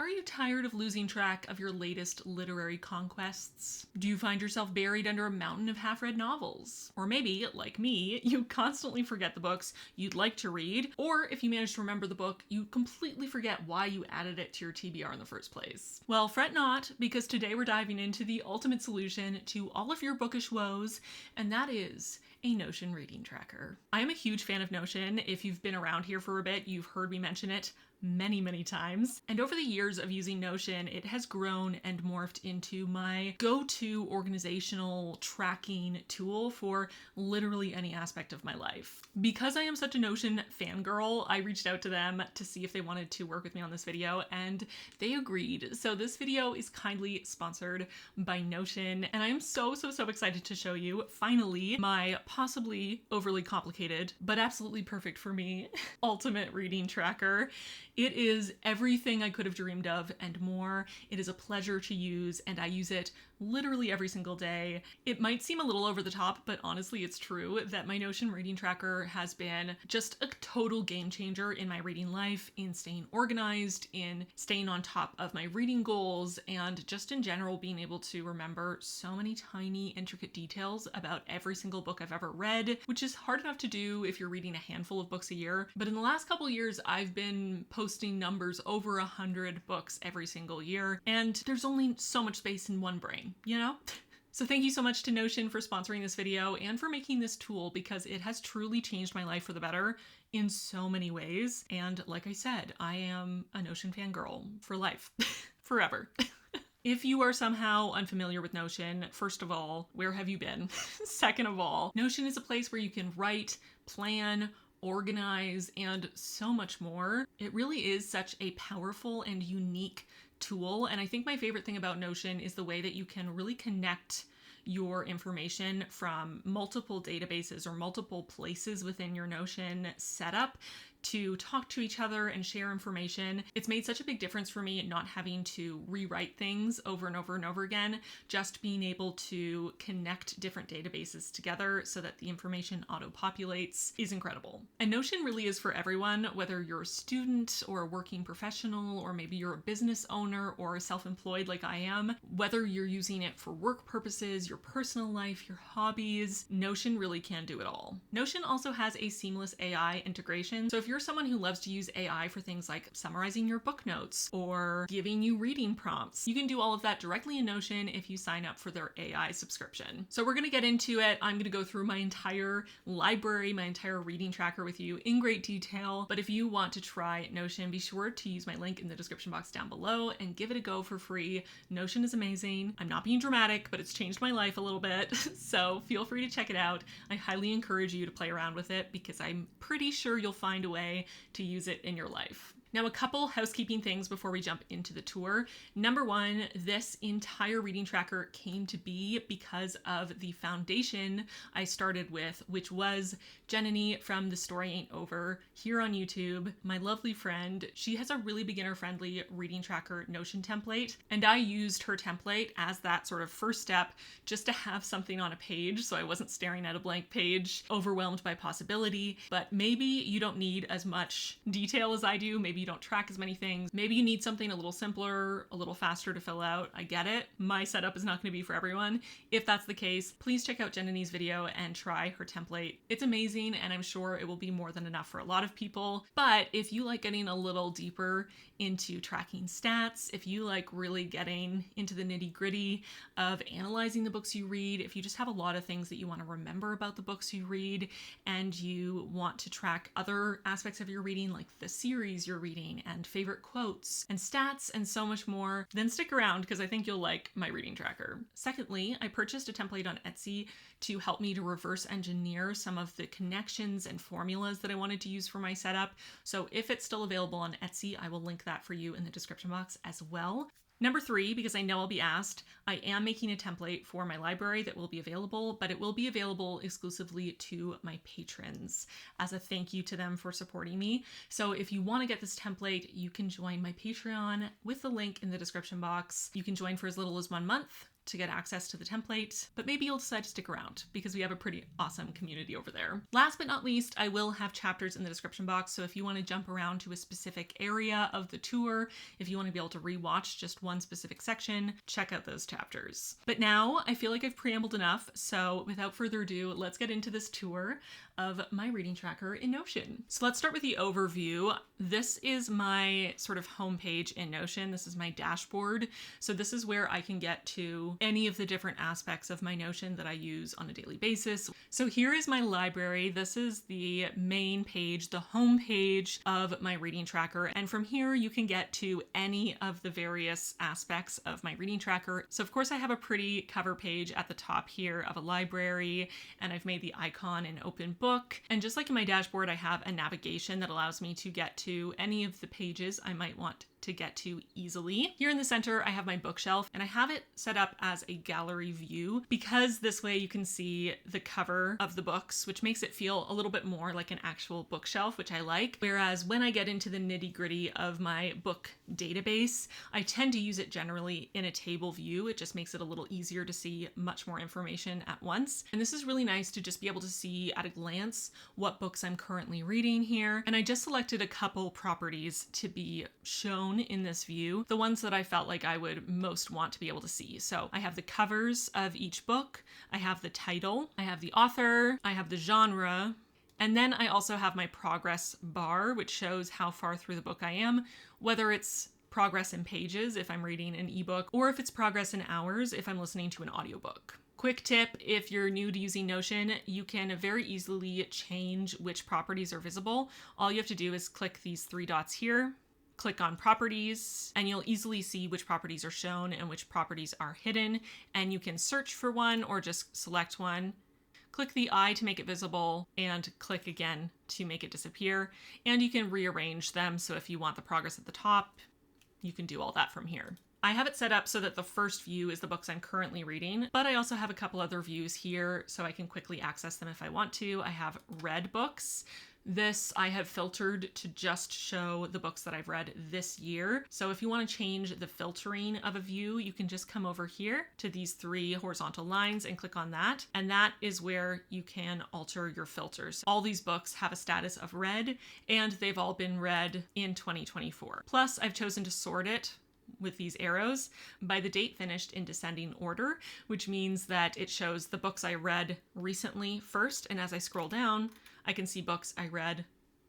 Are you tired of losing track of your latest literary conquests? Do you find yourself buried under a mountain of half-read novels? Or maybe, like me, you constantly forget the books you'd like to read, or if you manage to remember the book, you completely forget why you added it to your TBR in the first place. Well, fret not, because today we're diving into the ultimate solution to all of your bookish woes, and that is a Notion reading tracker. I am a huge fan of Notion. If you've been around here for a bit, you've heard me mention it many times. And over the years of using Notion, it has grown and morphed into my go-to organizational tracking tool for literally any aspect of my life. Because I am such a Notion fangirl, I reached out to them to see if they wanted to work with me on this video, and they agreed. So this video is kindly sponsored by Notion, and I am so excited to show you, finally, my possibly overly complicated, but absolutely perfect for me, ultimate reading tracker. It is everything I could have dreamed of and more. It is a pleasure to use, and I use it literally every single day. It might seem a little over the top, but honestly, it's true that my Notion reading tracker has been just a total game changer in my reading life, in staying organized, in staying on top of my reading goals, and just in general being able to remember so many tiny, intricate details about every single book I've ever read, which is hard enough to do if you're reading a handful of books a year. But in the last couple years, I've been posting numbers over 100 books every single year, and there's only so much space in one brain, you know? So thank you so much to Notion for sponsoring this video and for making this tool, because it has truly changed my life for the better in so many ways. And like I said, I am a Notion fangirl for life, forever. If you are somehow unfamiliar with Notion, first of all, where have you been? Second of all, Notion is a place where you can write, plan, organize, and so much more. It really is such a powerful and unique tool. And I think my favorite thing about Notion is the way that you can really connect your information from multiple databases or multiple places within your Notion setup to talk to each other and share information. It's made such a big difference for me not having to rewrite things over and over and over again, just being able to connect different databases together so that the information auto-populates is incredible. And Notion really is for everyone, whether you're a student or a working professional, or maybe you're a business owner or self-employed like I am. Whether you're using it for work purposes, your personal life, your hobbies, Notion really can do it all. Notion also has a seamless AI integration. So if you're someone who loves to use AI for things like summarizing your book notes or giving you reading prompts, you can do all of that directly in Notion if you sign up for their AI subscription. So we're going to get into it. I'm going to go through my entire library, my entire reading tracker with you in great detail. But if you want to try Notion, be sure to use my link in the description box down below and give it a go for free. Notion is amazing. I'm not being dramatic, but it's changed my life a little bit. So feel free to check it out. I highly encourage you to play around with it, because I'm pretty sure you'll find a way to use it in your life. Now, a couple housekeeping things before we jump into the tour. Number one, this entire reading tracker came to be because of the foundation I started with, which was Jenny from The Story Ain't Over here on YouTube, my lovely friend. She has a really beginner-friendly reading tracker Notion template, and I used her template as that sort of first step just to have something on a page so I wasn't staring at a blank page, overwhelmed by possibility. But maybe you don't need as much detail as I do. Maybe you don't track as many things. Maybe you need something a little simpler, a little faster to fill out. I get it. My setup is not going to be for everyone. If that's the case, please check out Jenny's video and try her template. It's amazing, and I'm sure it will be more than enough for a lot of people. But if you like getting a little deeper into tracking stats, if you like really getting into the nitty-gritty of analyzing the books you read, if you just have a lot of things that you want to remember about the books you read, and you want to track other aspects of your reading, like the series you're reading and favorite quotes and stats and so much more, then stick around, because I think you'll like my reading tracker. Secondly, I purchased a template on Etsy to help me to reverse engineer some of the connections and formulas that I wanted to use for my setup. So if it's still available on Etsy, I will link that for you in the description box as well. Number three, because I know I'll be asked, I am making a template for my library that will be available, but it will be available exclusively to my patrons as a thank you to them for supporting me. So if you want to get this template, you can join my Patreon with the link in the description box. You can join for as little as 1 month, to get access to the template, but maybe you'll decide to stick around because we have a pretty awesome community over there. Last but not least, I will have chapters in the description box, so if you want to jump around to a specific area of the tour, if you want to be able to rewatch just one specific section, check out those chapters. But now I feel like I've preambled enough, so without further ado, let's get into this tour of my reading tracker in Notion. So let's start with the overview. This is my sort of homepage in Notion. This is my dashboard. So this is where I can get to any of the different aspects of my Notion that I use on a daily basis. So here is my library. This is the main page, the home page of my reading tracker. And from here, you can get to any of the various aspects of my reading tracker. So of course I have a pretty cover page at the top here of a library, and I've made the icon an open book. And just like in my dashboard, I have a navigation that allows me to get to any of the pages I might want to get to easily. Here in the center, I have my bookshelf, and I have it set up as a gallery view because this way you can see the cover of the books, which makes it feel a little bit more like an actual bookshelf, which I like. Whereas when I get into the nitty-gritty of my book database, I tend to use it generally in a table view. It just makes it a little easier to see much more information at once. And this is really nice to just be able to see at a glance what books I'm currently reading here. And I just selected a couple properties to be shown in this view, the ones that I felt like I would most want to be able to see. So I have the covers of each book, I have the title, I have the author, I have the genre, and then I also have my progress bar, which shows how far through the book I am, whether it's progress in pages if I'm reading an ebook, or if it's progress in hours if I'm listening to an audiobook. Quick tip, if you're new to using Notion, you can very easily change which properties are visible. All you have to do is click these three dots here, click on properties, and you'll easily see which properties are shown and which properties are hidden. And you can search for one or just select one. Click the eye to make it visible and click again to make it disappear. And you can rearrange them. So if you want the progress at the top, you can do all that from here. I have it set up so that the first view is the books I'm currently reading, but I also have a couple other views here so I can quickly access them if I want to. I have read books. This I have filtered to just show the books that I've read this year. So if you want to change the filtering of a view, you can just come over here to these three horizontal lines and click on that. And that is where you can alter your filters. All these books have a status of read, and they've all been read in 2024. Plus, I've chosen to sort it with these arrows by the date finished in descending order, which means that it shows the books I read recently first. And as I scroll down, I can see books I read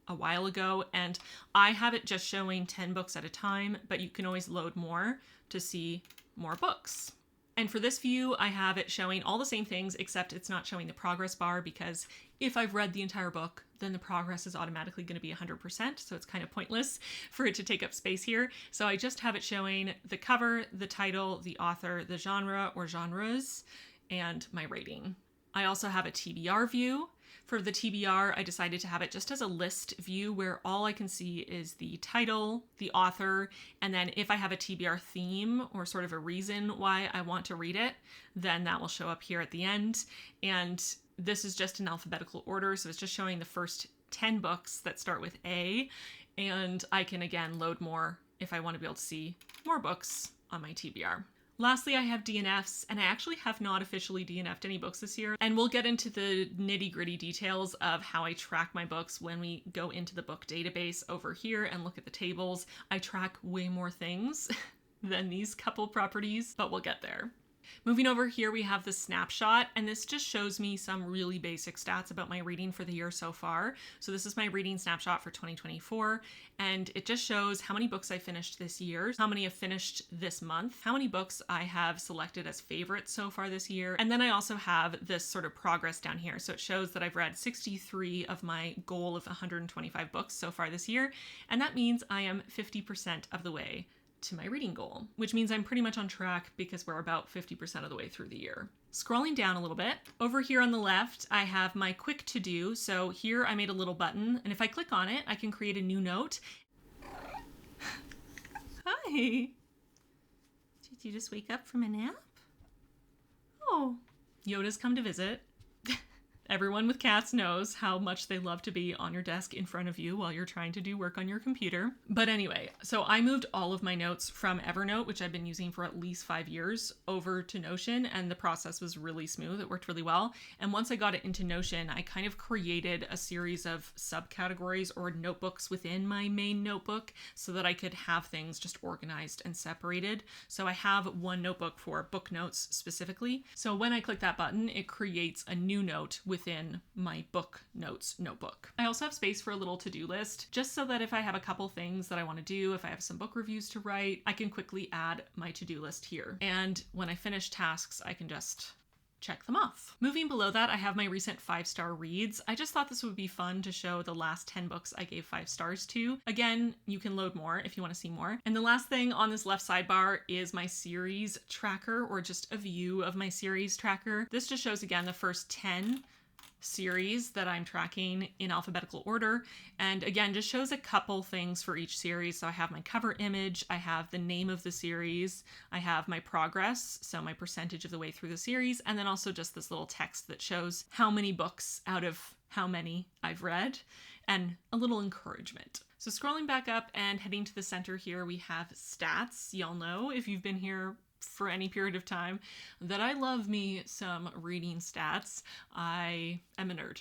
a while ago, and I have it just showing 10 books at a time, but you can always load more to see more books. And for this view, I have it showing all the same things, except it's not showing the progress bar, because if I've read the entire book, then the progress is automatically going to be 100%. So it's kind of pointless for it to take up space here. So I just have it showing the cover, the title, the author, the genre or genres, and my rating. I also have a TBR view. For the TBR, I decided to have it just as a list view where all I can see is the title, the author, and then if I have a TBR theme or sort of a reason why I want to read it, then that will show up here at the end. And this is just in alphabetical order, so it's just showing the first 10 books that start with A, and I can again load more if I want to be able to see more books on my TBR. Lastly, I have DNFs, and I actually have not officially DNF'd any books this year, and we'll get into the nitty-gritty details of how I track my books when we go into the book database over here and look at the tables. I track way more things than these couple properties, but we'll get there. Moving over here, we have the snapshot, and this just shows me some really basic stats about my reading for the year so far. So this is my reading snapshot for 2024, and it just shows how many books I finished this year, how many I've finished this month, how many books I have selected as favorites so far this year, and then I also have this sort of progress down here. So it shows that I've read 63 of my goal of 125 books so far this year, and that means I am 50% of the way to my reading goal, which means I'm pretty much on track because we're about 50% of the way through the year. Scrolling down a little bit, over here on the left, I have my quick to do. So here I made a little button, and if I click on it, I can create a new note. Hi. Did you just wake up from a nap? Oh, Yoda's come to visit. Everyone with cats knows how much they love to be on your desk in front of you while you're trying to do work on your computer. But anyway, so I moved all of my notes from Evernote, which I've been using for at least 5 years, over to Notion, and the process was really smooth. It worked really well. And once I got it into Notion, I kind of created a series of subcategories or notebooks within my main notebook so that I could have things just organized and separated. So I have one notebook for book notes specifically. So when I click that button, it creates a new note within my book notes notebook. I also have space for a little to-do list, just so that if I have a couple things that I want to do, if I have some book reviews to write, I can quickly add my to-do list here. And when I finish tasks, I can just check them off. Moving below that, I have my recent 5-star reads. I just thought this would be fun to show the last 10 books I gave 5 stars to. Again, you can load more if you want to see more. And the last thing on this left sidebar is my series tracker, or just a view of my series tracker. This just shows again the first 10 series that I'm tracking in alphabetical order, and again just shows a couple things for each series. So I have my cover image, I have the name of the series, I have my progress, so my percentage of the way through the series, and then also just this little text that shows how many books out of how many I've read, and a little encouragement. So scrolling back up and heading to the center here, we have stats. Y'all know, if you've been here for any period of time, that I love me some reading stats. I am a nerd.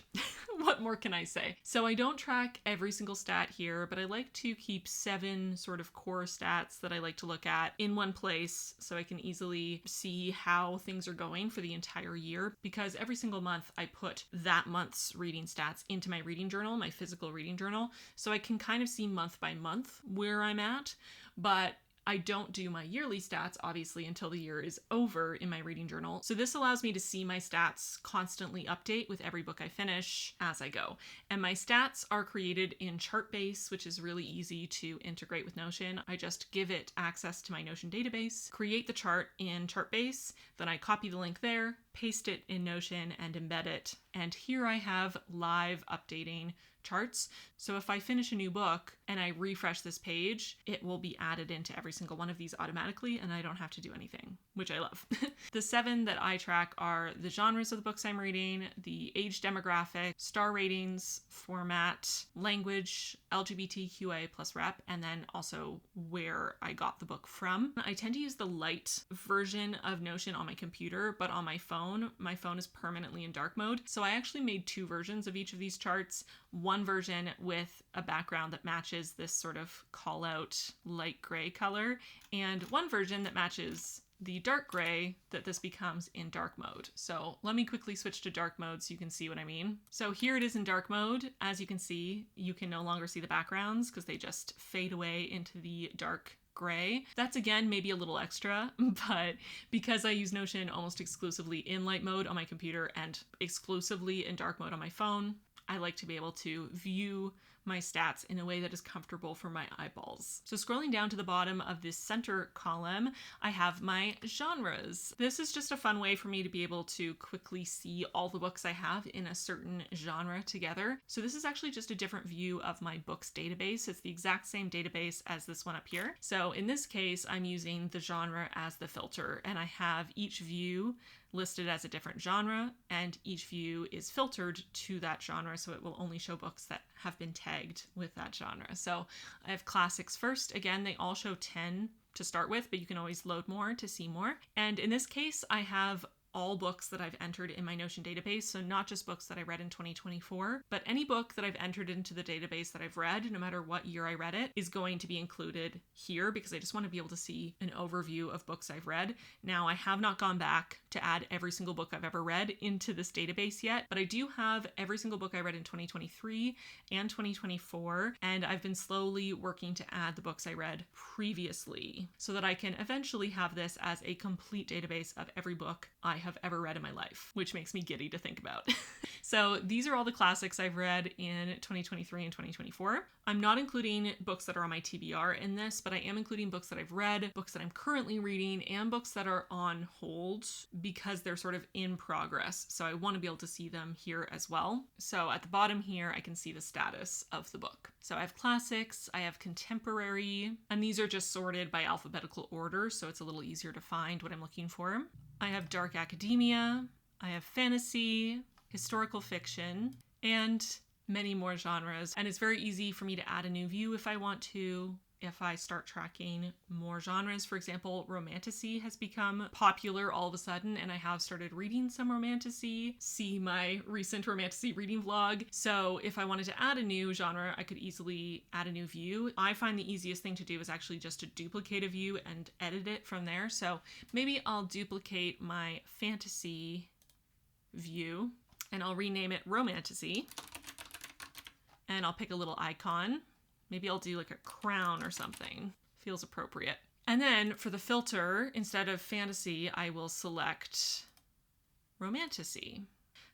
What more can I say? So I don't track every single stat here, but I like to keep 7 sort of core stats that I like to look at in one place so I can easily see how things are going for the entire year, because every single month I put that month's reading stats into my reading journal, my physical reading journal, so I can kind of see month by month where I'm at. But I don't do my yearly stats, obviously, until the year is over in my reading journal. So this allows me to see my stats constantly update with every book I finish as I go. And my stats are created in Chartbase, which is really easy to integrate with Notion. I just give it access to my Notion database, create the chart in Chartbase, then I copy the link there, paste it in Notion, and embed it. And here I have live updating charts. So if I finish a new book and I refresh this page, it will be added into every single one of these automatically, and I don't have to do anything, which I love. The 7 that I track are the genres of the books I'm reading, the age demographic, star ratings, format, language, LGBTQA plus rep, and then also where I got the book from. I tend to use the light version of Notion on my computer, but on my phone is permanently in dark mode. So I actually made 2 versions of each of these charts. One version with a background that matches this sort of call out light gray color, and one version that matches the dark gray that this becomes in dark mode. So let me quickly switch to dark mode so you can see what I mean. So here it is in dark mode. As you can see, you can no longer see the backgrounds because they just fade away into the dark gray. That's again maybe a little extra, but because I use Notion almost exclusively in light mode on my computer and exclusively in dark mode on my phone, I like to be able to view my stats in a way that is comfortable for my eyeballs. So scrolling down to the bottom of this center column, I have my genres. This is just a fun way for me to be able to quickly see all the books I have in a certain genre together. So this is actually just a different view of my books database. It's the exact same database as this one up here. So in this case, I'm using the genre as the filter, and I have each view listed as a different genre, and each view is filtered to that genre, so it will only show books that have been tagged with that genre. So I have classics first. Again, they all show 10 to start with, but you can always load more to see more. And in this case, I have all books that I've entered in my Notion database, so not just books that I read in 2024, but any book that I've entered into the database that I've read, no matter what year I read it, is going to be included here because I just want to be able to see an overview of books I've read. Now, I have not gone back to add every single book I've ever read into this database yet, but I do have every single book I read in 2023 and 2024, and I've been slowly working to add the books I read previously so that I can eventually have this as a complete database of every book I have ever read in my life, which makes me giddy to think about. So these are all the classics I've read in 2023 and 2024. I'm not including books that are on my TBR in this, but I am including books that I've read, books that I'm currently reading, and books that are on hold because they're sort of in progress. So I want to be able to see them here as well. So at the bottom here, I can see the status of the book. So I have classics, I have contemporary, and these are just sorted by alphabetical order, so it's a little easier to find what I'm looking for. I have dark academia, I have fantasy, historical fiction, and many more genres. And it's very easy for me to add a new view if I want to. If I start tracking more genres, for example, romantasy has become popular all of a sudden, and I have started reading some romantasy. See my recent romantasy reading vlog. So if I wanted to add a new genre, I could easily add a new view. I find the easiest thing to do is actually just to duplicate a view and edit it from there. So maybe I'll duplicate my fantasy view and I'll rename it romantasy. And I'll pick a little icon. Maybe I'll do like a crown or something. Feels appropriate. And then for the filter, instead of fantasy, I will select romantasy.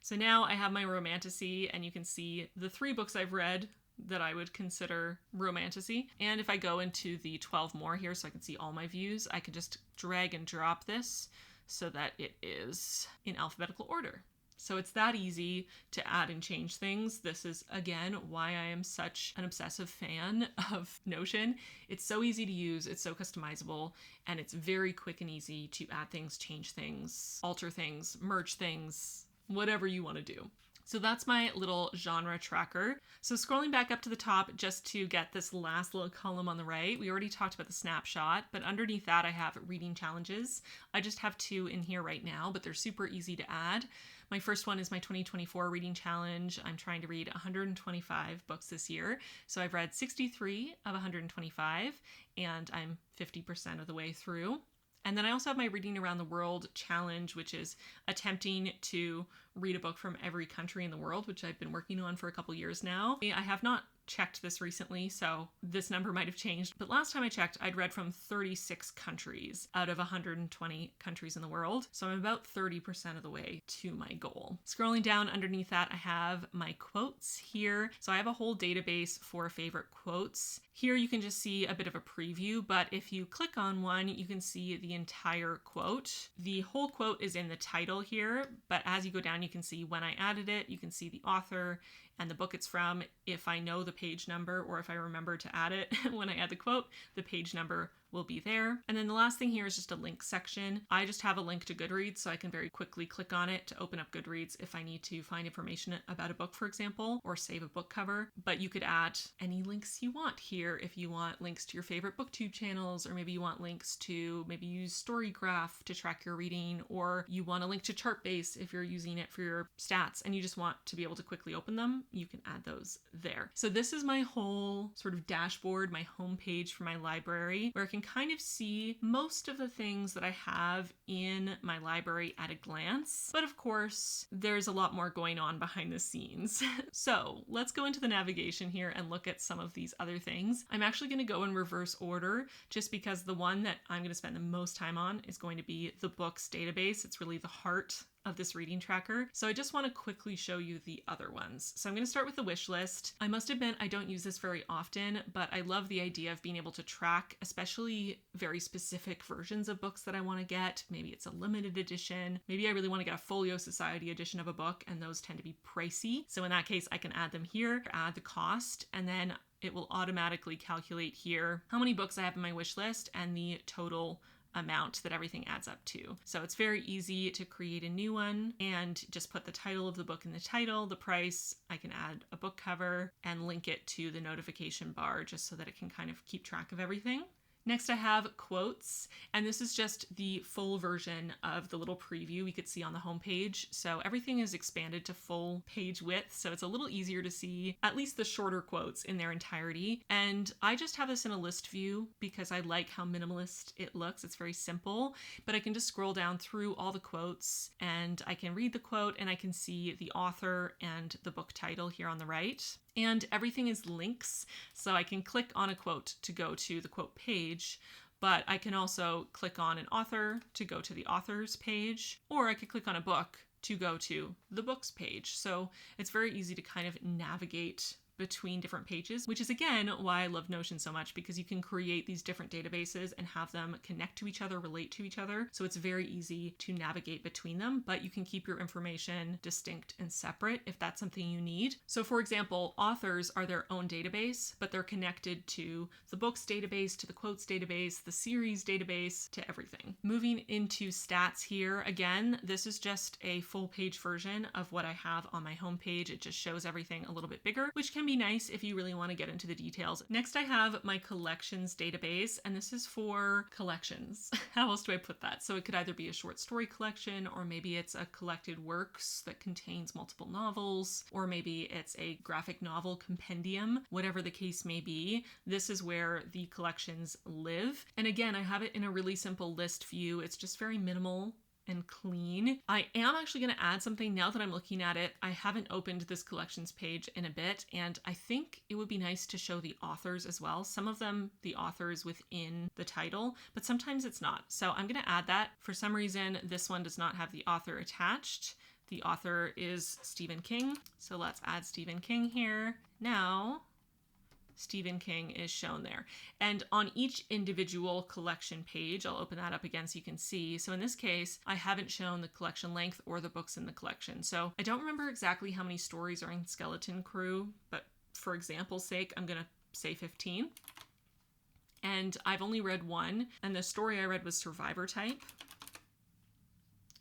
So now I have my romantasy, and you can see the 3 books I've read that I would consider romantasy. And if I go into the 12 more here so I can see all my views, I can just drag and drop this so that it is in alphabetical order. So it's that easy to add and change things. This is, again, why I am such an obsessive fan of Notion. It's so easy to use, it's so customizable, and it's very quick and easy to add things, change things, alter things, merge things, whatever you want to do. So that's my little genre tracker. So scrolling back up to the top just to get this last little column on the right, we already talked about the snapshot, but underneath that I have reading challenges. I just have 2 in here right now, but they're super easy to add. My first one is my 2024 reading challenge. I'm trying to read 125 books this year. So I've read 63 of 125, and I'm 50% of the way through. And then I also have my Reading Around the World challenge, which is attempting to read a book from every country in the world, which I've been working on for a couple years now. I have not checked this recently, so this number might have changed. But last time I checked, I'd read from 36 countries out of 120 countries in the world. So I'm about 30% of the way to my goal. Scrolling down underneath that, I have my quotes here. So I have a whole database for favorite quotes. Here you can just see a bit of a preview, but if you click on one, you can see the entire quote. The whole quote is in the title here, but as you go down, you can see when I added it, you can see the author and the book it's from. If I know the page number, or if I remember to add it when I add the quote, the page number will be there. And then the last thing here is just a link section. I just have a link to Goodreads, so I can very quickly click on it to open up Goodreads if I need to find information about a book, for example, or save a book cover. But you could add any links you want here if you want links to your favorite booktube channels, or maybe you want links to maybe use Storygraph to track your reading, or you want a link to Chartbase if you're using it for your stats and you just want to be able to quickly open them, you can add those there. So this is my whole sort of dashboard, my homepage for my library, where I can kind of see most of the things that I have in my library at a glance. But of course, there's a lot more going on behind the scenes. So let's go into the navigation here and look at some of these other things. I'm actually going to go in reverse order just because the one that I'm going to spend the most time on is going to be the books database. It's really the heart of this reading tracker. So I just want to quickly show you the other ones. So I'm going to start with the wish list. I must admit I don't use this very often, but I love the idea of being able to track, especially very specific versions of books that I want to get. Maybe it's a limited edition. Maybe I really want to get a Folio Society edition of a book, and those tend to be pricey. So in that case, I can add them here, add the cost, and then it will automatically calculate here how many books I have in my wish list and the total amount that everything adds up to. So it's very easy to create a new one and just put the title of the book in the title, the price. I can add a book cover and link it to the notification bar just so that it can kind of keep track of everything. Next I have quotes, and this is just the full version of the little preview we could see on the homepage. So everything is expanded to full page width, so it's a little easier to see at least the shorter quotes in their entirety. And I just have this in a list view because I like how minimalist it looks. It's very simple, but I can just scroll down through all the quotes and I can read the quote and I can see the author and the book title here on the right. And everything is links, so I can click on a quote to go to the quote page, but I can also click on an author to go to the author's page, or I could click on a book to go to the books page. So it's very easy to kind of navigate between different pages, which is again why I love Notion so much, because you can create these different databases and have them connect to each other, relate to each other. So it's very easy to navigate between them, but you can keep your information distinct and separate if that's something you need. So for example, authors are their own database, but they're connected to the books database, to the quotes database, the series database, to everything. Moving into stats here, again, this is just a full page version of what I have on my homepage. It just shows everything a little bit bigger, which can be nice if you really want to get into the details. Next, I have my collections database, and this is for collections. How else do I put that? So it could either be a short story collection, or maybe it's a collected works that contains multiple novels, or maybe it's a graphic novel compendium, whatever the case may be. This is where the collections live. And again, I have it in a really simple list view. It's just very minimal and clean. I am actually going to add something now that I'm looking at it. I haven't opened this collections page in a bit, and I think it would be nice to show the authors as well. Some of them, the authors within the title, but sometimes it's not. So I'm going to add that. For some reason, this one does not have the author attached. The author is Stephen King. So let's add Stephen King here. Now, Stephen King is shown there. And on each individual collection page, I'll open that up again so you can see. So in this case, I haven't shown the collection length or the books in the collection. So I don't remember exactly how many stories are in Skeleton Crew, but for example's sake, I'm going to say 15. And I've only read one, and the story I read was Survivor type.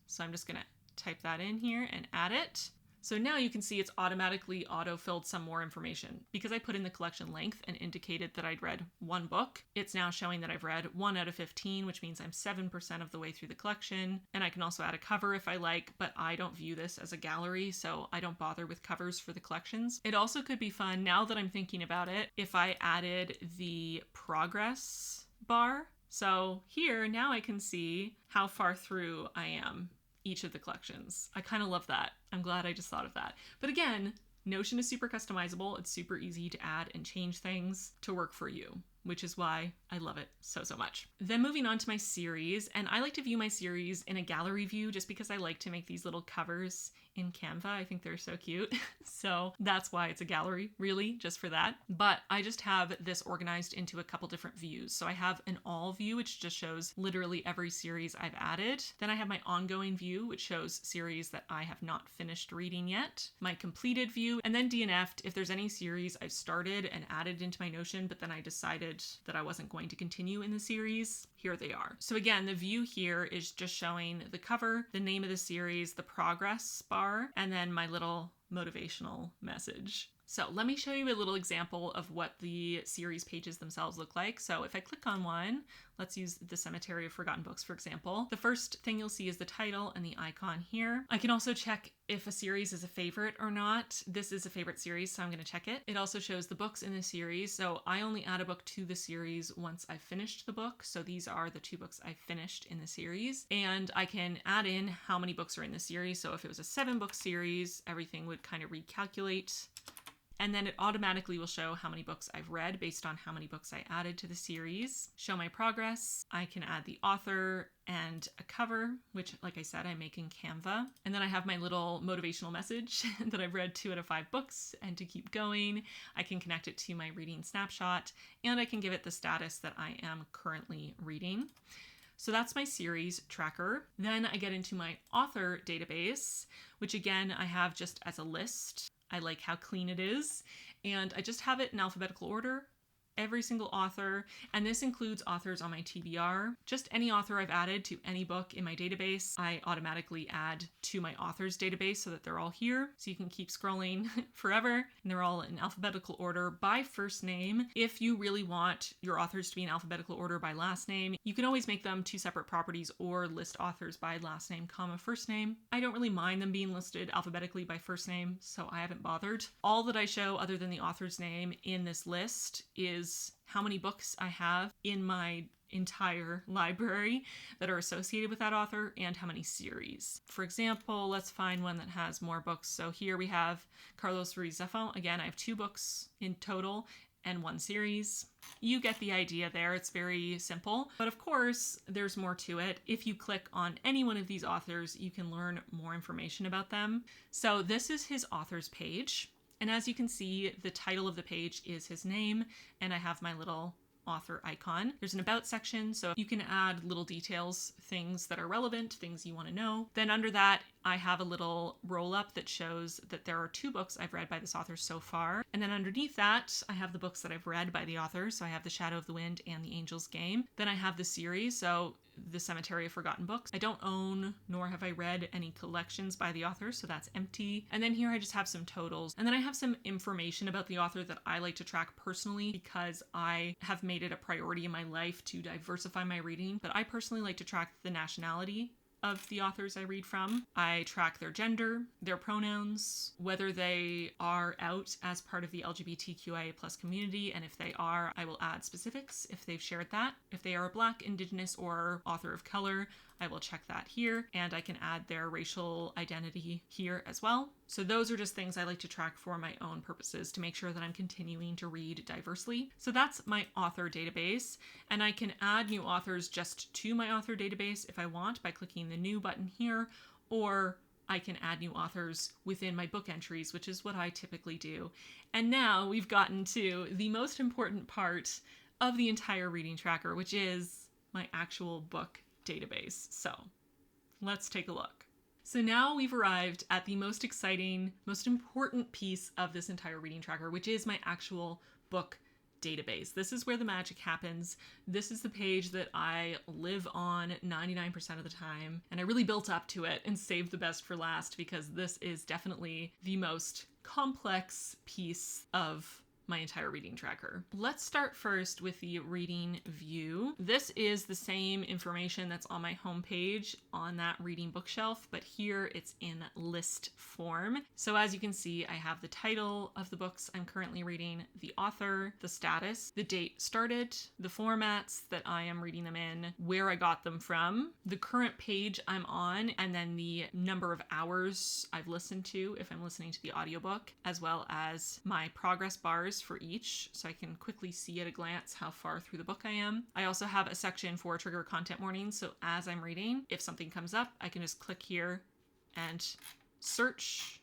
So I'm just going to type that in here and add it. So now you can see it's automatically auto-filled some more information. Because I put in the collection length and indicated that I'd read one book, it's now showing that I've read 1 out of 15, which means I'm 7% of the way through the collection. And I can also add a cover if I like, but I don't view this as a gallery, so I don't bother with covers for the collections. It also could be fun, now that I'm thinking about it, if I added the progress bar. So here, now I can see how far through I am each of the collections. I kind of love that. I'm glad I just thought of that. But again, Notion is super customizable. It's super easy to add and change things to work for you, which is why I love it so, so much. Then moving on to my series, and I like to view my series in a gallery view just because I like to make these little covers in Canva. I think they're so cute. So that's why it's a gallery, really, just for that. But I just have this organized into a couple different views. So I have an all view, which just shows literally every series I've added. Then I have my ongoing view, which shows series that I have not finished reading yet. My completed view, and then DNF'd if there's any series I've started and added into my Notion, but then I decided that I wasn't going to continue in the series. Here they are. So again, the view here is just showing the cover, the name of the series, the progress bar, and then my little motivational message. So let me show you a little example of what the series pages themselves look like. So if I click on one, let's use the Cemetery of Forgotten Books, for example. The first thing you'll see is the title and the icon here. I can also check if a series is a favorite or not. This is a favorite series, so I'm going to check it. It also shows the books in the series. So I only add a book to the series once I've finished the book. So these are the 2 books I finished in the series. And I can add in how many books are in the series. So if it was a 7-book series, everything would kind of recalculate. And then it automatically will show how many books I've read based on how many books I added to the series. Show my progress. I can add the author and a cover, which, like I said, I make in Canva. And then I have my little motivational message that I've read 2 out of 5 books and to keep going. I can connect it to my reading snapshot, and I can give it the status that I am currently reading. So that's my series tracker. Then I get into my author database, which again, I have just as a list. I like how clean it is, and I just have it in alphabetical order, every single author, and this includes authors on my TBR. Just any author I've added to any book in my database, I automatically add to my authors database so that they're all here. So you can keep scrolling forever, and they're all in alphabetical order by first name. If you really want your authors to be in alphabetical order by last name, you can always make them 2 separate properties or list authors by last name, comma, first name. I don't really mind them being listed alphabetically by first name, so I haven't bothered. All that I show other than the author's name in this list is how many books I have in my entire library that are associated with that author and how many series. For example, let's find one that has more books. So here we have Carlos Ruiz-Zafón. Again, I have 2 books in total and 1 series. You get the idea there. It's very simple. But of course, there's more to it. If you click on any one of these authors, you can learn more information about them. So this is his authors page. And as you can see, the title of the page is his name, and I have my little author icon. There's an about section, so you can add little details, things that are relevant, things you want to know. Then under that, I have a little roll up that shows that there are 2 books I've read by this author so far. And then underneath that, I have the books that I've read by the author. So I have The Shadow of the Wind and The Angel's Game. Then I have the series, so The Cemetery of Forgotten Books. I don't own, nor have I read any collections by the author, so that's empty. And then here I just have some totals. And then I have some information about the author that I like to track personally because I have made it a priority in my life to diversify my reading. But I personally like to track the nationality of the authors I read from. I track their gender, their pronouns, whether they are out as part of the LGBTQIA+ community, and if they are, I will add specifics if they've shared that. If they are a Black, Indigenous, or author of color, I will check that here, and I can add their racial identity here as well. So those are just things I like to track for my own purposes to make sure that I'm continuing to read diversely. So that's my author database, and I can add new authors just to my author database if I want by clicking the new button here, or I can add new authors within my book entries, which is what I typically do. And now we've gotten to the most important part of the entire reading tracker, which is my actual book database. So let's take a look. So now we've arrived at the most exciting, most important piece of this entire reading tracker, which is my actual book database. This is where the magic happens. This is the page that I live on 99% of the time, and I really built up to it and saved the best for last because this is definitely the most complex piece of my entire reading tracker. Let's start first with the reading view. This is the same information that's on my homepage on that reading bookshelf, but here it's in list form. So as you can see, I have the title of the books I'm currently reading, the author, the status, the date started, the formats that I am reading them in, where I got them from, the current page I'm on, and then the number of hours I've listened to if I'm listening to the audiobook, as well as my progress bars for each, so I can quickly see at a glance how far through the book I am. I also have a section for trigger content warnings, so as I'm reading, if something comes up, I can just click here and search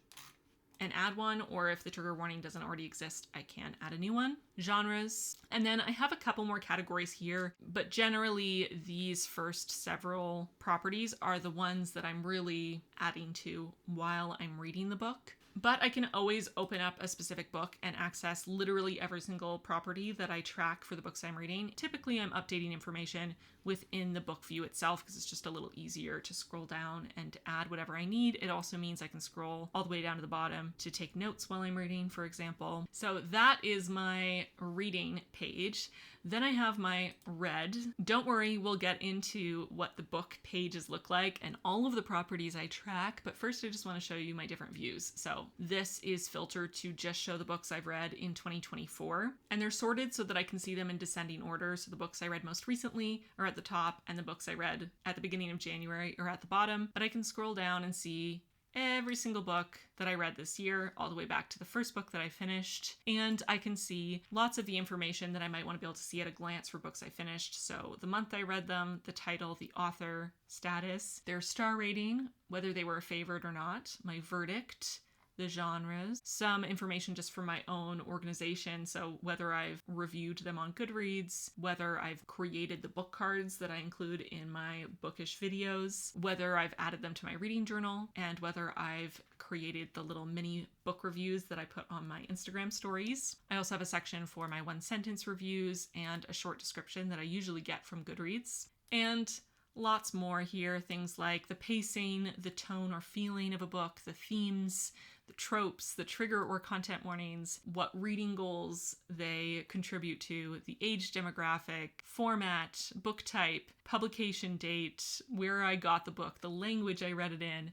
and add one, or if the trigger warning doesn't already exist, I can add a new one. Genres, and then I have a couple more categories here, but generally these first several properties are the ones that I'm really adding to while I'm reading the book. But I can always open up a specific book and access literally every single property that I track for the books I'm reading. Typically, I'm updating information within the book view itself because it's just a little easier to scroll down and add whatever I need. It also means I can scroll all the way down to the bottom to take notes while I'm reading, for example. So that is my reading page. Then I have my read. Don't worry, we'll get into what the book pages look like and all of the properties I track, but first I just want to show you my different views. So this is filtered to just show the books I've read in 2024, and they're sorted so that I can see them in descending order. So the books I read most recently are at the top, and the books I read at the beginning of January are at the bottom, but I can scroll down and see every single book that I read this year, all the way back to the first book that I finished. And I can see lots of the information that I might want to be able to see at a glance for books I finished. So the month I read them, the title, the author, status, their star rating, whether they were a favorite or not, my verdict, the genres, some information just for my own organization. So whether I've reviewed them on Goodreads, whether I've created the book cards that I include in my bookish videos, whether I've added them to my reading journal, and whether I've created the little mini book reviews that I put on my Instagram stories. I also have a section for my 1-sentence reviews and a short description that I usually get from Goodreads. And lots more here, things like the pacing, the tone or feeling of a book, the themes, the tropes, the trigger or content warnings, what reading goals they contribute to, the age demographic, format, book type, publication date, where I got the book, the language I read it in,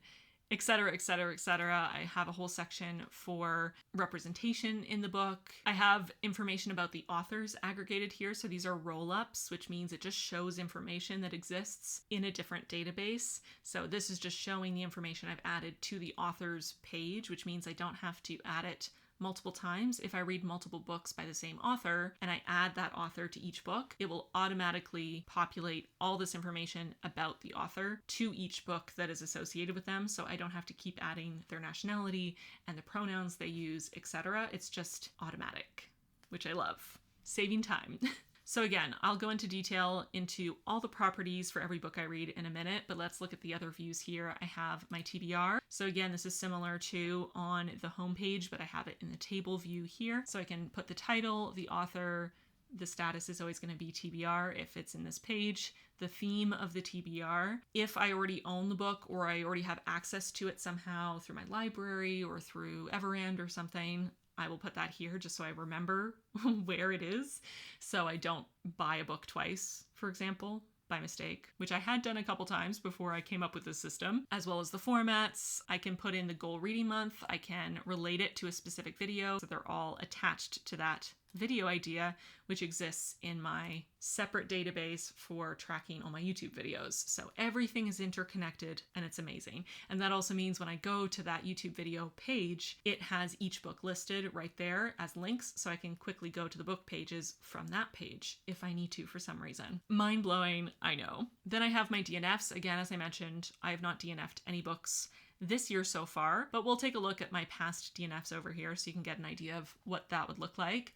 etc., etc., etc. I have a whole section for representation in the book. I have information about the authors aggregated here. So these are roll-ups, which means it just shows information that exists in a different database. So this is just showing the information I've added to the author's page, which means I don't have to add it multiple times, if I read multiple books by the same author and I add that author to each book, it will automatically populate all this information about the author to each book that is associated with them. So I don't have to keep adding their nationality and the pronouns they use, etc. It's just automatic, which I love. Saving time. So again, I'll go into detail into all the properties for every book I read in a minute, but let's look at the other views here. I have my TBR. So again, this is similar to on the homepage, but I have it in the table view here. So I can put the title, the author, the status is always going to be TBR if it's in this page, the theme of the TBR. If I already own the book or I already have access to it somehow through my library or through Everand or something, I will put that here just so I remember where it is, so I don't buy a book twice, for example, by mistake, which I had done a couple times before I came up with this system, as well as the formats. I can put in the goal reading month. I can relate it to a specific video, so they're all attached to that video idea, which exists in my separate database for tracking all my YouTube videos. So everything is interconnected and it's amazing. And that also means when I go to that YouTube video page, it has each book listed right there as links, so I can quickly go to the book pages from that page if I need to for some reason. Mind blowing, I know. Then I have my DNFs. Again, as I mentioned, I have not DNF'd any books this year so far, but we'll take a look at my past DNFs over here so you can get an idea of what that would look like.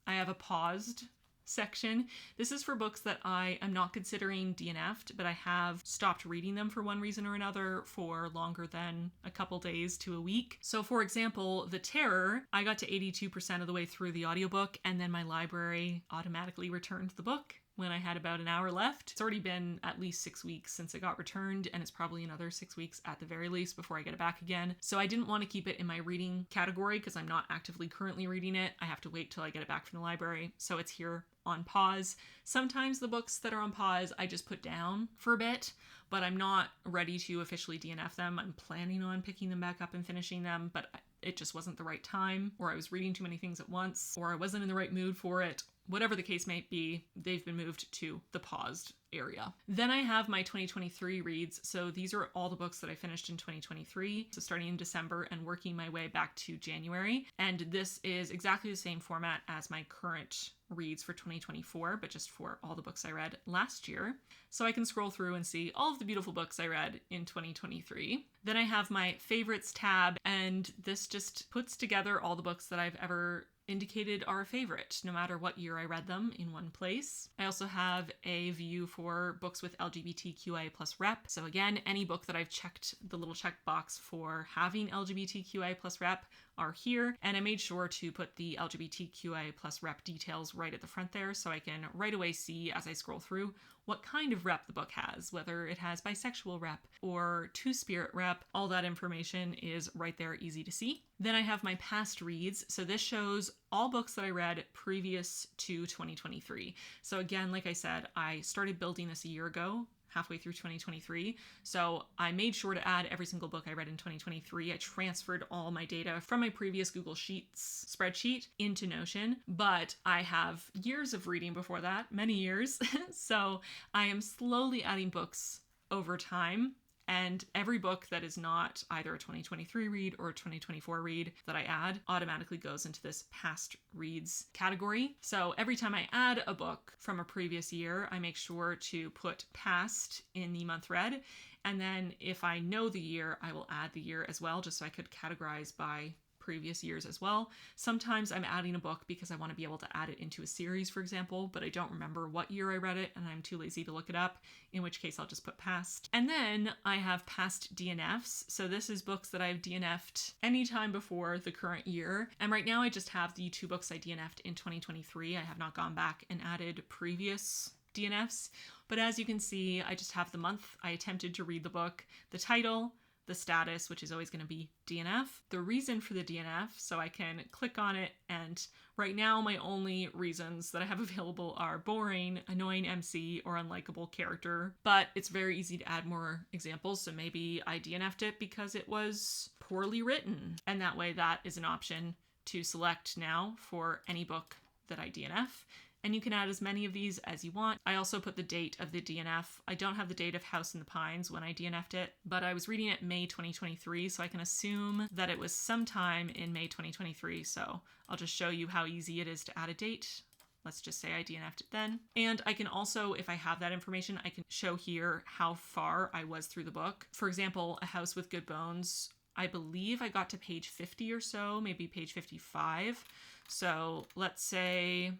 I have a paused section. This is for books that I am not considering DNF'd, but I have stopped reading them for one reason or another for longer than a couple days to a week. So for example, The Terror, I got to 82% of the way through the audiobook and then my library automatically returned the book when I had about an hour left. It's already been at least 6 weeks since it got returned, and it's probably another 6 weeks at the very least before I get it back again. So I didn't want to keep it in my reading category because I'm not actively currently reading it. I have to wait till I get it back from the library. So it's here on pause. Sometimes the books that are on pause I just put down for a bit, but I'm not ready to officially DNF them. I'm planning on picking them back up and finishing them, but it just wasn't the right time, or I was reading too many things at once, or I wasn't in the right mood for it. Whatever the case may be, they've been moved to the paused area. Then I have my 2023 reads. So these are all the books that I finished in 2023. So starting in December and working my way back to January. And this is exactly the same format as my current reads for 2024, but just for all the books I read last year. So I can scroll through and see all of the beautiful books I read in 2023. Then I have my favorites tab, and this just puts together all the books that I've ever indicated are a favorite, no matter what year I read them, in one place. I also have a view for books with LGBTQIA plus rep. So again, any book that I've checked the little checkbox for having LGBTQIA plus rep are here. And I made sure to put the LGBTQIA plus rep details right at the front there so I can right away see as I scroll through what kind of rep the book has, whether it has bisexual rep or two-spirit rep. All that information is right there, easy to see. Then I have my past reads. So this shows all books that I read previous to 2023. So again, like I said, I started building this a year ago, halfway through 2023. So I made sure to add every single book I read in 2023. I transferred all my data from my previous Google Sheets spreadsheet into Notion, but I have years of reading before that, many years. So I am slowly adding books over time. And every book that is not either a 2023 read or a 2024 read that I add automatically goes into this past reads category. So every time I add a book from a previous year, I make sure to put past in the month read. And then if I know the year, I will add the year as well, just so I could categorize by previous years as well. Sometimes I'm adding a book because I want to be able to add it into a series, for example, but I don't remember what year I read it and I'm too lazy to look it up, in which case I'll just put past. And then I have past DNFs. So this is books that I've DNF'd anytime before the current year. And right now I just have the 2 books I DNF'd in 2023. I have not gone back and added previous DNFs, but as you can see, I just have the month I attempted to read the book, the title, the status, which is always going to be DNF, the reason for the DNF, so I can click on it, and right now my only reasons that I have available are boring, annoying MC, or unlikable character, but it's very easy to add more examples, so maybe I DNF'd it because it was poorly written, and that way that is an option to select now for any book that I DNF. and you can add as many of these as you want. I also put the date of the DNF. I don't have the date of House in the Pines when I DNF'd it, but I was reading it May 2023, so I can assume that it was sometime in May 2023. So I'll just show you how easy it is to add a date. Let's just say I DNF'd it then. And I can also, if I have that information, I can show here how far I was through the book. For example, A House with Good Bones, I believe I got to page 50 or so, maybe page 55. So let's say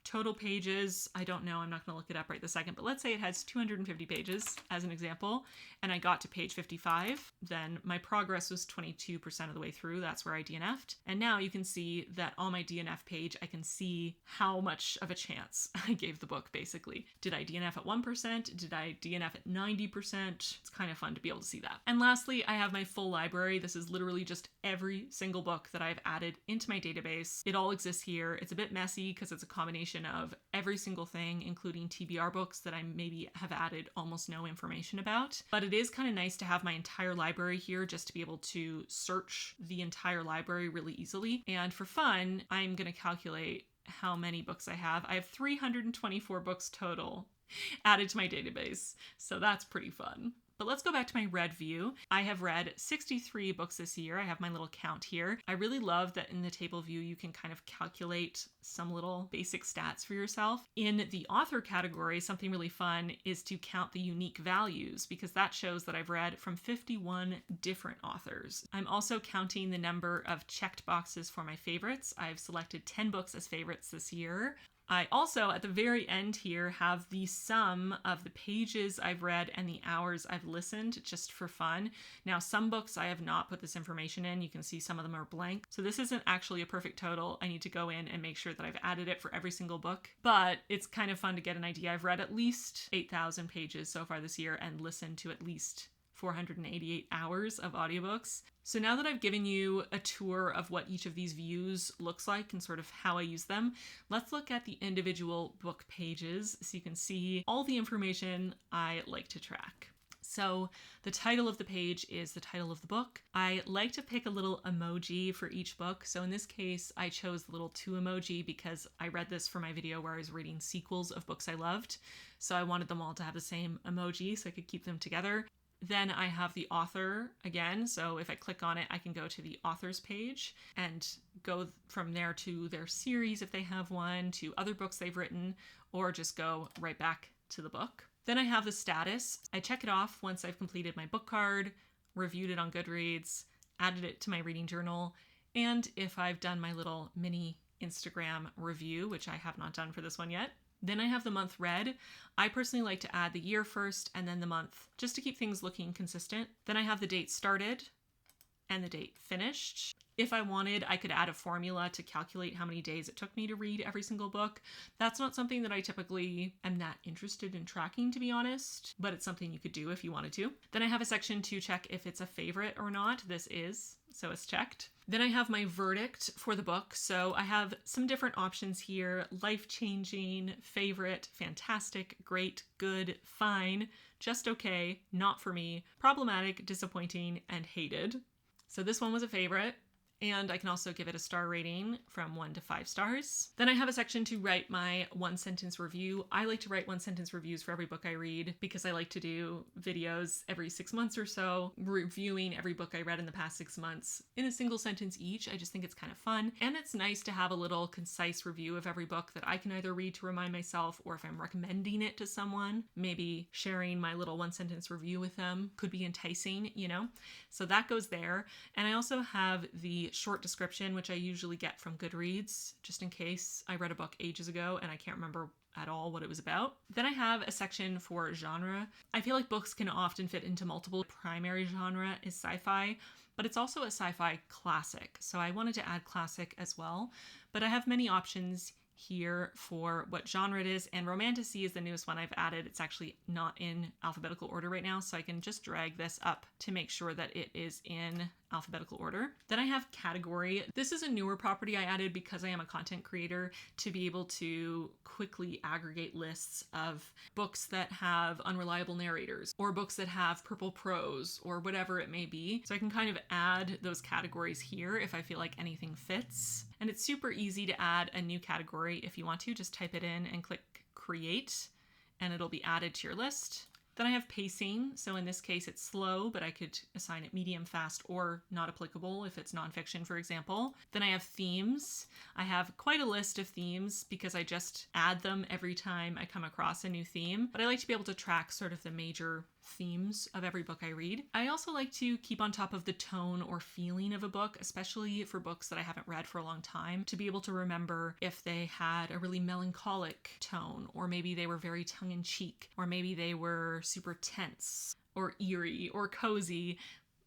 total pages, I don't know, I'm not going to look it up right this second, but let's say it has 250 pages as an example, and I got to page 55, then my progress was 22% of the way through. That's where I DNF'd. And now you can see that on my DNF page, I can see how much of a chance I gave the book, basically. Did I DNF at 1%? Did I DNF at 90%? It's kind of fun to be able to see that. And lastly, I have my full library. This is literally just every single book that I've added into my database. It all exists here. It's a bit messy because it's a combination of every single thing, including TBR books that I maybe have added almost no information about. But it is kind of nice to have my entire library here just to be able to search the entire library really easily. And for fun, I'm going to calculate how many books I have. I have 324 books total added to my database. So that's pretty fun. But let's go back to my read view. I have read 63 books this year. I have my little count here. I really love that in the table view, you can kind of calculate some little basic stats for yourself. In the author category, something really fun is to count the unique values, because that shows that I've read from 51 different authors. I'm also counting the number of checked boxes for my favorites. I've selected 10 books as favorites this year. I also, at the very end here, have the sum of the pages I've read and the hours I've listened, just for fun. Now, some books I have not put this information in. You can see some of them are blank. So this isn't actually a perfect total. I need to go in and make sure that I've added it for every single book. But it's kind of fun to get an idea. I've read at least 8,000 pages so far this year and listened to at least 488 hours of audiobooks. So now that I've given you a tour of what each of these views looks like and sort of how I use them, let's look at the individual book pages so you can see all the information I like to track. So the title of the page is the title of the book. I like to pick a little emoji for each book. So in this case, I chose the little 2 emoji because I read this for my video where I was reading sequels of books I loved. So I wanted them all to have the same emoji so I could keep them together. Then I have the author again. So if I click on it, I can go to the author's page and go from there to their series if they have one, to other books they've written, or just go right back to the book. Then I have the status. I check it off once I've completed my book card, reviewed it on Goodreads, added it to my reading journal, and if I've done my little mini Instagram review, which I have not done for this one yet. Then I have the month read. I personally like to add the year first and then the month, just to keep things looking consistent. Then I have the date started and the date finished. If I wanted, I could add a formula to calculate how many days it took me to read every single book. That's not something that I typically am that interested in tracking, to be honest, but it's something you could do if you wanted to. Then I have a section to check if it's a favorite or not. This is, so it's checked. Then I have my verdict for the book. So I have some different options here: life-changing, favorite, fantastic, great, good, fine, just okay, not for me, problematic, disappointing, and hated. So this one was a favorite. And I can also give it a star rating from 1 to 5 stars. Then I have a section to write my 1-sentence review. I like to write 1-sentence reviews for every book I read because I like to do videos every 6 months or so, reviewing every book I read in the past 6 months in a single sentence each. I just think it's kind of fun. And it's nice to have a little concise review of every book that I can either read to remind myself, or if I'm recommending it to someone, maybe sharing my little 1-sentence review with them could be enticing, you know? So that goes there. And I also have the short description, which I usually get from Goodreads, just in case I read a book ages ago and I can't remember at all what it was about. Then I have a section for genre. I feel like books can often fit into multiple. Primary genre is sci-fi, but it's also a sci-fi classic. So I wanted to add classic as well, but I have many options here for what genre it is, and romantasy is the newest one I've added. It's actually not in alphabetical order right now, so I can just drag this up to make sure that it is in alphabetical order. Then I have category. This is a newer property I added because I am a content creator, to be able to quickly aggregate lists of books that have unreliable narrators or books that have purple prose or whatever it may be. So I can kind of add those categories here if I feel like anything fits. And it's super easy to add a new category. If you want to, just type it in and click create and it'll be added to your list. Then I have pacing. So in this case, it's slow, but I could assign it medium, fast, or not applicable if it's nonfiction, for example. Then I have themes. I have quite a list of themes because I just add them every time I come across a new theme. But I like to be able to track sort of the major themes of every book I read. I also like to keep on top of the tone or feeling of a book, especially for books that I haven't read for a long time, to be able to remember if they had a really melancholic tone, or maybe they were very tongue-in-cheek, or maybe they were super tense or eerie or cozy,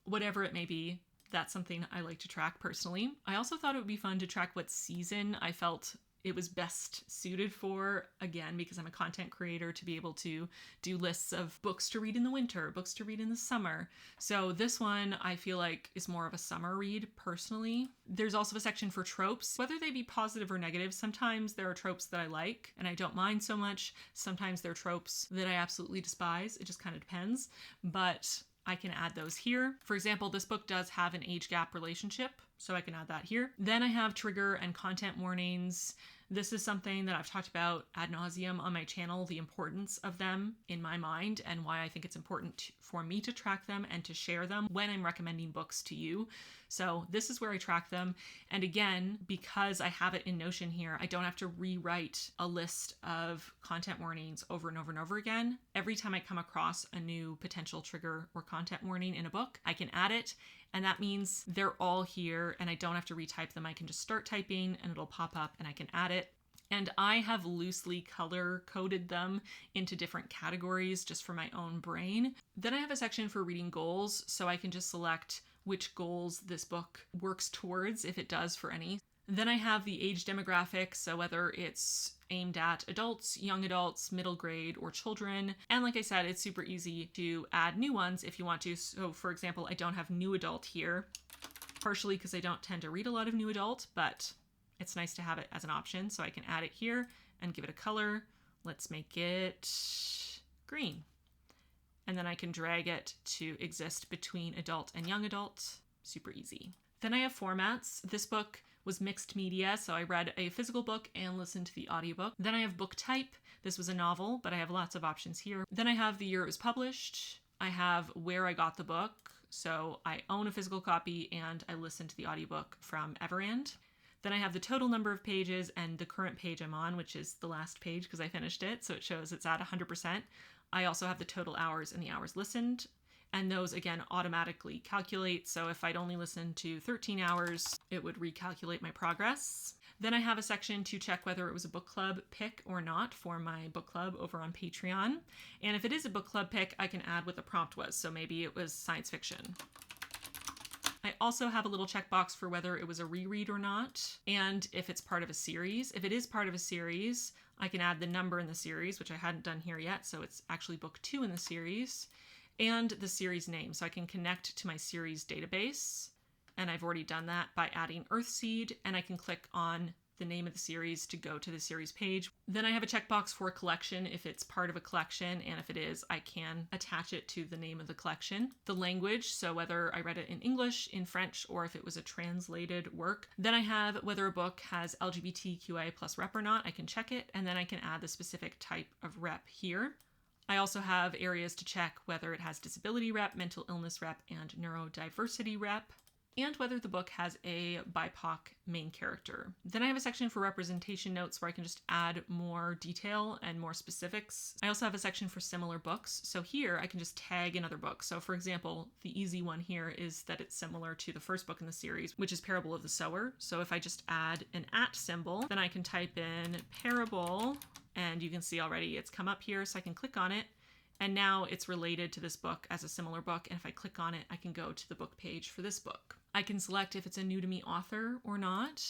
whatever it may be. That's something I like to track personally. I also thought it would be fun to track what season I felt it was best suited for, again, because I'm a content creator, to be able to do lists of books to read in the winter, books to read in the summer. So this one I feel like is more of a summer read personally. There's also a section for tropes, whether they be positive or negative. Sometimes there are tropes that I like and I don't mind so much. Sometimes there are tropes that I absolutely despise. It just kind of depends, but I can add those here. For example, this book does have an age gap relationship, so I can add that here. Then I have trigger and content warnings. This is something that I've talked about ad nauseum on my channel, the importance of them in my mind and why I think it's important for me to track them and to share them when I'm recommending books to you. So this is where I track them. And again, because I have it in Notion here, I don't have to rewrite a list of content warnings over and over and over again. Every time I come across a new potential trigger or content warning in a book, I can add it. And that means they're all here and I don't have to retype them. I can just start typing and it'll pop up and I can add it. And I have loosely color coded them into different categories just for my own brain. Then I have a section for reading goals, so I can just select which goals this book works towards, if it does for any. Then I have the age demographic, so whether it's aimed at adults, young adults, middle grade, or children. And like I said, it's super easy to add new ones if you want to. So for example, I don't have new adult here, partially because I don't tend to read a lot of new adult, but it's nice to have it as an option. So I can add it here and give it a color. Let's make it green. And then I can drag it to exist between adult and young adult. Super easy. Then I have formats. This book was mixed media, so I read a physical book and listened to the audiobook. Then I have book type. This was a novel, but I have lots of options here. Then I have the year it was published. I have where I got the book. So I own a physical copy and I listened to the audiobook from Everand. Then I have the total number of pages and the current page I'm on, which is the last page because I finished it. So it shows it's at 100%. I also have the total hours and the hours listened. And those, again, automatically calculate. So if I'd only listened to 13 hours, it would recalculate my progress. Then I have a section to check whether it was a book club pick or not for my book club over on Patreon. And if it is a book club pick, I can add what the prompt was. So maybe it was science fiction. I also have a little checkbox for whether it was a reread or not, and if it's part of a series. If it is part of a series, I can add the number in the series, which I hadn't done here yet, so it's actually book 2 in the series, and the series name. So I can connect to my series database, and I've already done that by adding Earthseed, and I can click on the name of the series to go to the series page. Then I have a checkbox for a collection if it's part of a collection, and if it is, I can attach it to the name of the collection. The language, so whether I read it in English, in French, or if it was a translated work. Then I have whether a book has LGBTQIA+ rep or not. I can check it, and then I can add the specific type of rep here. I also have areas to check whether it has disability rep, mental illness rep, and neurodiversity rep, and whether the book has a BIPOC main character. Then I have a section for representation notes where I can just add more detail and more specifics. I also have a section for similar books. So here I can just tag another book. So for example, the easy one here is that it's similar to the first book in the series, which is Parable of the Sower. So if I just add an @ symbol, then I can type in Parable, and you can see already it's come up here, so I can click on it. And now it's related to this book as a similar book. And if I click on it, I can go to the book page for this book. I can select if it's a new to me author or not.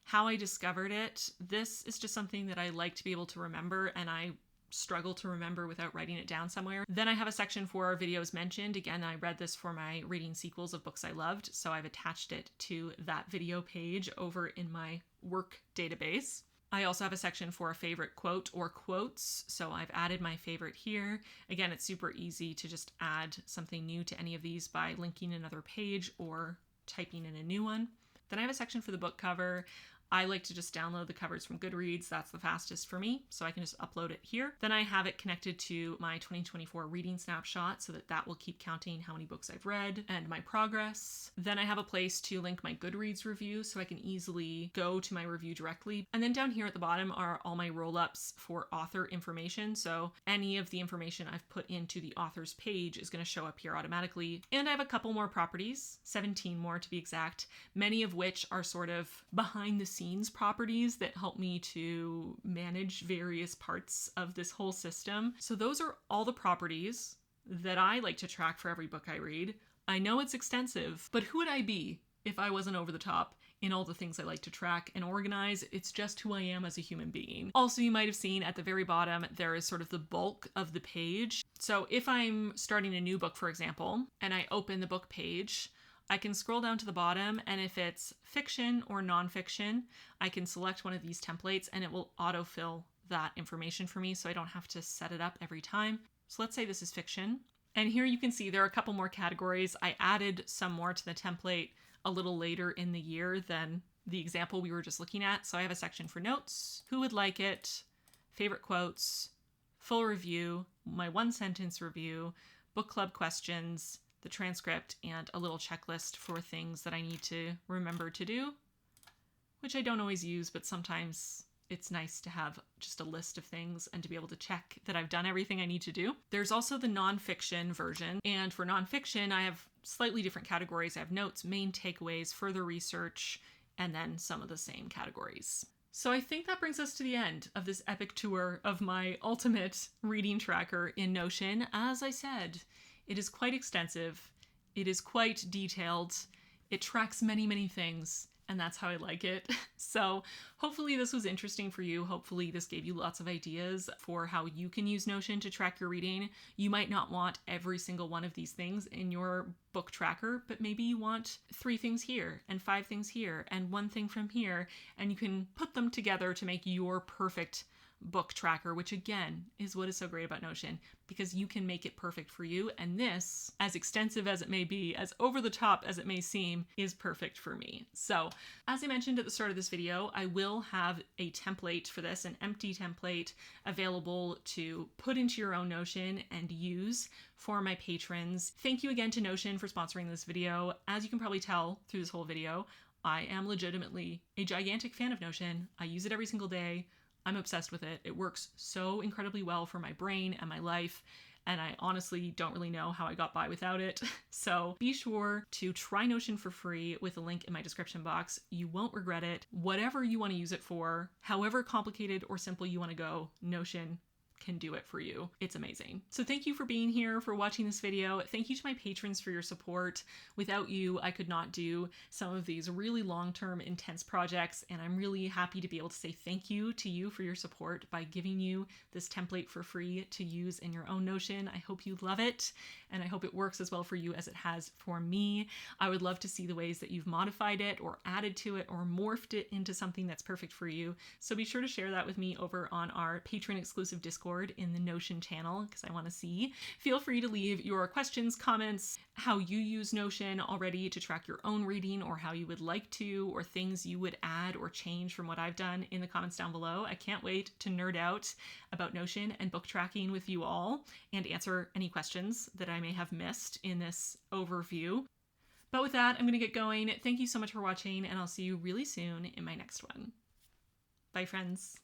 How I discovered it. This is just something that I like to be able to remember. And I struggle to remember without writing it down somewhere. Then I have a section for videos mentioned. Again, I read this for my reading sequels of books I loved, so I've attached it to that video page over in my work database. I also have a section for a favorite quote or quotes, so I've added my favorite here. Again, it's super easy to just add something new to any of these by linking another page or typing in a new one. Then I have a section for the book cover. I like to just download the covers from Goodreads. That's the fastest for me, so I can just upload it here. Then I have it connected to my 2024 reading snapshot so that will keep counting how many books I've read and my progress. Then I have a place to link my Goodreads review so I can easily go to my review directly. And then down here at the bottom are all my roll-ups for author information. So any of the information I've put into the author's page is going to show up here automatically. And I have a couple more properties, 17 more to be exact, many of which are sort of behind the scenes properties that help me to manage various parts of this whole system. So those are all the properties that I like to track for every book I read. I know it's extensive, but who would I be if I wasn't over the top in all the things I like to track and organize? It's just who I am as a human being. Also, you might have seen at the very bottom, there is sort of the bulk of the page. So if I'm starting a new book, for example, and I open the book page, I can scroll down to the bottom, and if it's fiction or nonfiction, I can select one of these templates and it will autofill that information for me so I don't have to set it up every time. So let's say this is fiction. And here you can see there are a couple more categories. I added some more to the template a little later in the year than the example we were just looking at. So I have a section for notes, who would like it, favorite quotes, full review, my one sentence review, book club questions, the transcript, and a little checklist for things that I need to remember to do, which I don't always use, but sometimes it's nice to have just a list of things and to be able to check that I've done everything I need to do. There's also the nonfiction version, and for nonfiction, I have slightly different categories. I have notes, main takeaways, further research, and then some of the same categories. So I think that brings us to the end of this epic tour of my ultimate reading tracker in Notion. As I said, it is quite extensive, it is quite detailed, it tracks many, many things, and that's how I like it. So hopefully this was interesting for you. Hopefully this gave you lots of ideas for how you can use Notion to track your reading. You might not want every single one of these things in your book tracker, but maybe you want 3 things here and 5 things here and 1 thing from here, and you can put them together to make your perfect book tracker, which again is what is so great about Notion, because you can make it perfect for you. And this, as extensive as it may be, as over the top as it may seem, is perfect for me. So as I mentioned at the start of this video, I will have a template for this, an empty template available to put into your own Notion and use for my patrons. Thank you again to Notion for sponsoring this video. As you can probably tell through this whole video, I am legitimately a gigantic fan of Notion. I use it every single day. I'm obsessed with it. It works so incredibly well for my brain and my life, and I honestly don't really know how I got by without it. So be sure to try Notion for free with a link in my description box. You won't regret it. Whatever you want to use it for, however complicated or simple you want to go, Notion can do it for you. It's amazing. So thank you for being here, for watching this video. Thank you to my patrons for your support. Without you, I could not do some of these really long-term intense projects, and I'm really happy to be able to say thank you to you for your support by giving you this template for free to use in your own Notion. I hope you love it, and I hope it works as well for you as it has for me. I would love to see the ways that you've modified it or added to it or morphed it into something that's perfect for you. So be sure to share that with me over on our patron exclusive Discord in the Notion channel, because I want to see. Feel free to leave your questions, comments, how you use Notion already to track your own reading, or how you would like to, or things you would add or change from what I've done in the comments down below. I can't wait to nerd out about Notion and book tracking with you all and answer any questions that I may have missed in this overview. But with that, I'm going to get going. Thank you so much for watching, and I'll see you really soon in my next one. Bye, friends.